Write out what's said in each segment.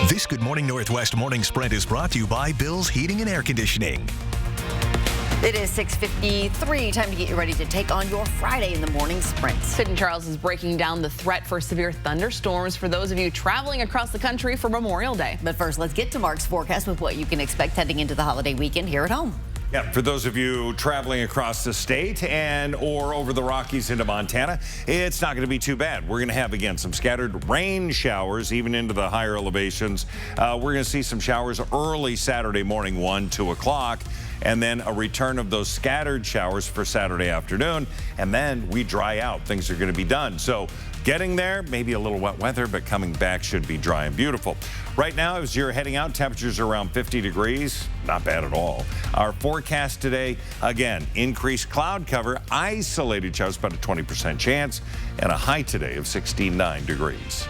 This Good Morning Northwest morning sprint is brought to you by Bill's Heating and Air Conditioning. It is 6:53, time to get you ready to take on your Friday in the morning sprint. Sid and Charles is breaking down the threat for severe thunderstorms for those of you traveling across the country for Memorial Day. But first, let's get to Mark's forecast with what you can expect heading into the holiday weekend here at home. Yeah, for those of you traveling across the state and or over the Rockies into Montana, it's not going to be too bad. We're going to have, again, some scattered rain showers even into the higher elevations. We're going to see some showers early Saturday morning, 1, 2 o'clock, and then a return of those scattered showers for Saturday afternoon, and then we dry out. Things are going to be done. So getting there, maybe a little wet weather, but coming back should be dry and beautiful. Right now, as you're heading out, temperatures are around 50 degrees. Not bad at all. Our forecast today, again, increased cloud cover, isolated showers, about a 20% chance, and a high today of 69 degrees.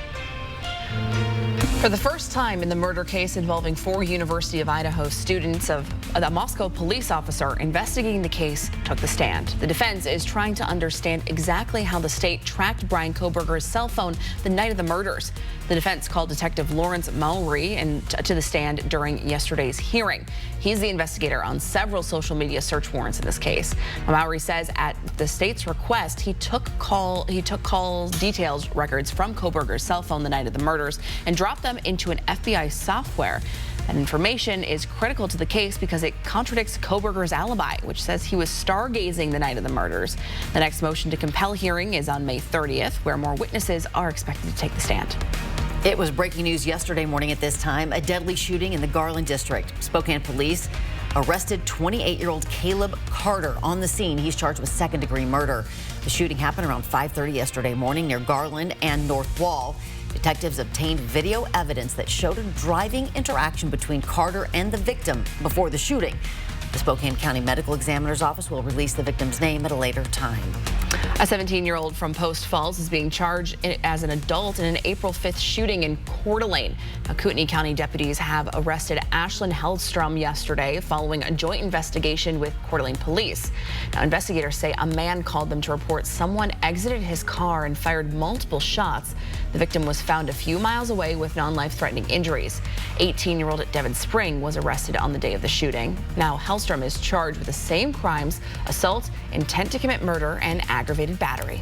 For the first time in the murder case involving 4 University of Idaho students, a Moscow police officer investigating the case took the stand. The defense is trying to understand exactly how the state tracked Bryan Kohberger's cell phone the night of the murders. The defense called Detective Lawrence Mowry to the stand during yesterday's hearing. He's the investigator on several social media search warrants in this case. Mowry says at the state's request, he took call details records from Kohberger's cell phone the night of the murders and dropped them into an FBI software. That information is critical to the case because it contradicts Kohberger's alibi, which says he was stargazing the night of the murders. The next motion to compel hearing is on May 30th, where more witnesses are expected to take the stand. It was breaking news yesterday morning at this time. A deadly shooting in the Garland district. Spokane police arrested 28-year-old Caleb Carter on the scene. He's charged with second-degree murder. The shooting happened around 5:30 yesterday morning near Garland and North Wall. Detectives obtained video evidence that showed a driving interaction between Carter and the victim before the shooting. The Spokane County Medical Examiner's Office will release the victim's name at a later time. A 17-year-old from Post Falls is being charged as an adult in an April 5th shooting in Coeur d'Alene. Now, Kootenai County deputies have arrested Ashlyn Hellstrom yesterday following a joint investigation with Coeur d'Alene police. Now, investigators say a man called them to report someone exited his car and fired multiple shots. The victim was found a few miles away with non-life-threatening injuries. 18-year-old Devin Spring was arrested on the day of the shooting. Now, Hellstrom is charged with the same crimes: assault, intent to commit murder, and aggravated battery.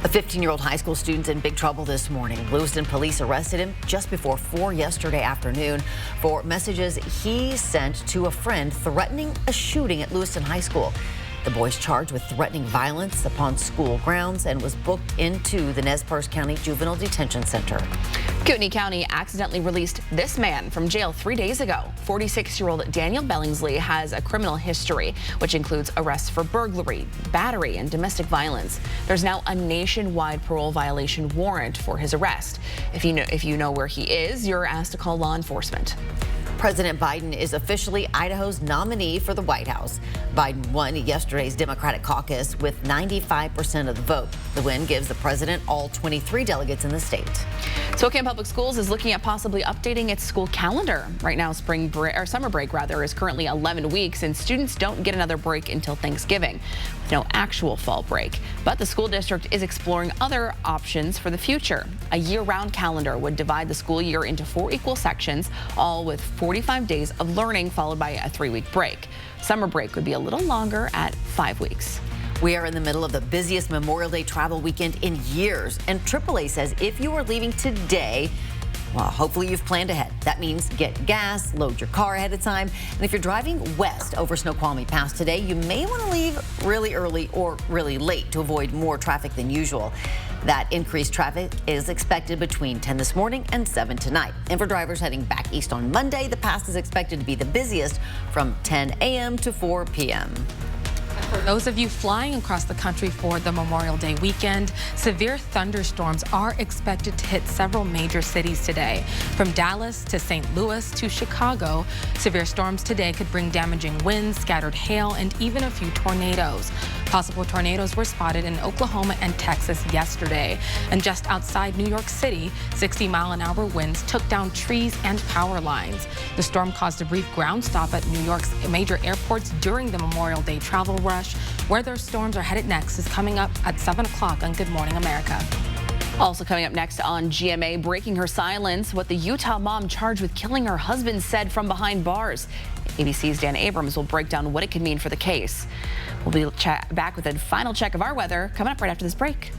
A 15-year-old high school student's in big trouble this morning. Lewiston police arrested him just before 4 yesterday afternoon for messages he sent to a friend threatening a shooting at Lewiston High School. The boy's charged with threatening violence upon school grounds and was booked into the Nez Perce County Juvenile Detention Center. Kootenai County accidentally released this man from jail 3 days ago. 46-year-old Daniel Bellingsley has a criminal history, which includes arrests for burglary, battery, and domestic violence. There's now a nationwide parole violation warrant for his arrest. If you know where he is, you're asked to call law enforcement. President Biden is officially Idaho's nominee for the White House. Biden won yesterday's Democratic caucus with 95% of the vote. The win gives the president all 23 delegates in the state. Spokane Public Schools is looking at possibly updating its school calendar. Right now, summer break is currently 11 weeks, and students don't get another break until Thanksgiving, with no actual fall break. But the school district is exploring other options for the future. A year-round calendar would divide the school year into 4 equal sections, all with 45 days of learning followed by a 3-week break. Summer break would be a little longer at 5 weeks. We are in the middle of the busiest Memorial Day travel weekend in years, and AAA says if you are leaving today, well, hopefully you've planned ahead. That means get gas, load your car ahead of time, and if you're driving west over Snoqualmie Pass today, you may want to leave really early or really late to avoid more traffic than usual. That increased traffic is expected between 10 this morning and 7 tonight. And for drivers heading back east on Monday, the pass is expected to be the busiest from 10 a.m. to 4 p.m. For those of you flying across the country for the Memorial Day weekend, severe thunderstorms are expected to hit several major cities today. From Dallas to St. Louis to Chicago, severe storms today could bring damaging winds, scattered hail, and even a few tornadoes. Possible tornadoes were spotted in Oklahoma and Texas yesterday. And just outside New York City, 60-mile-an-hour winds took down trees and power lines. The storm caused a brief ground stop at New York's major airports during the Memorial Day travel rush. Where their storms are headed next is coming up at 7 o'clock on Good Morning America. Also coming up next on GMA, breaking her silence, what the Utah mom charged with killing her husband said from behind bars. ABC's Dan Abrams will break down what it could mean for the case. We'll be back with a final check of our weather coming up right after this break.